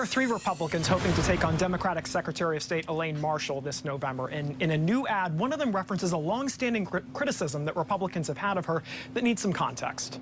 are 3 Republicans hoping to take on Democratic Secretary of State Elaine Marshall this November. And in a new ad, one of them references a long-standing criticism that Republicans have had of her that needs some context.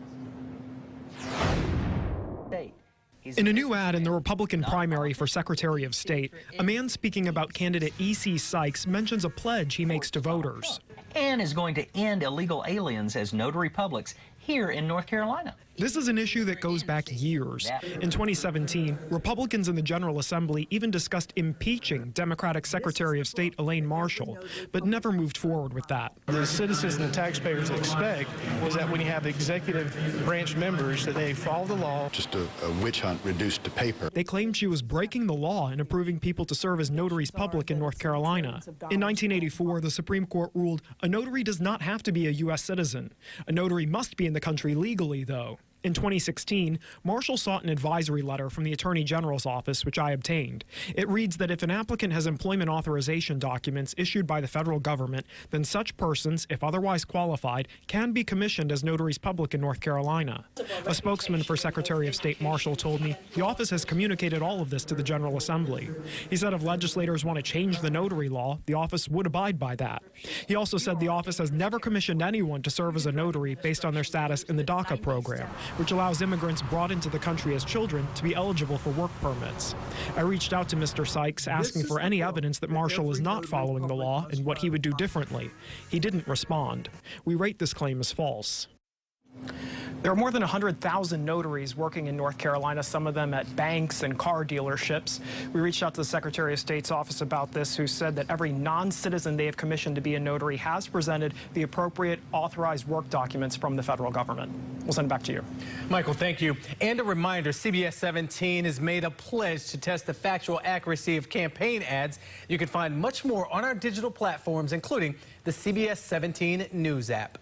In a new ad in the Republican primary for Secretary of State, a man speaking about candidate E.C. Sykes mentions a pledge he makes to voters. And is going to end illegal aliens as notary publics here in North Carolina. This is an issue that goes back years. In 2017, Republicans in the General Assembly even discussed impeaching Democratic Secretary of State Elaine Marshall, but never moved forward with that. The citizens and the taxpayers expect is that when you have executive branch members, that they follow the law. Just a witch hunt reduced to paper. They claimed she was breaking the law and approving people to serve as notaries public in North Carolina. In 1984, the Supreme Court ruled a notary does not have to be a U.S. citizen. A notary must be in the country legally, though. In 2016, Marshall sought an advisory letter from the Attorney General's office, which I obtained. It reads that if an applicant has employment authorization documents issued by the federal government, then such persons, if otherwise qualified, can be commissioned as notaries public in North Carolina. A spokesman for Secretary of State Marshall told me the office has communicated all of this to the General Assembly. He said if legislators want to change the notary law, the office would abide by that. He also said the office has never commissioned anyone to serve as a notary based on their status in the DACA program, which allows immigrants brought into the country as children to be eligible for work permits. I reached out to Mr. Sykes asking for any evidence that Marshall is not following the law and what he would do differently. He didn't respond. We rate this claim as false. There are more than 100,000 notaries working in North Carolina, some of them at banks and car dealerships. We reached out to the Secretary of State's office about this, who said that every non-citizen they have commissioned to be a notary has presented the appropriate authorized work documents from the federal government. We'll send it back to you. Michael, thank you. And a reminder, CBS 17 has made a pledge to test the factual accuracy of campaign ads. You can find much more on our digital platforms, including the CBS 17 News app.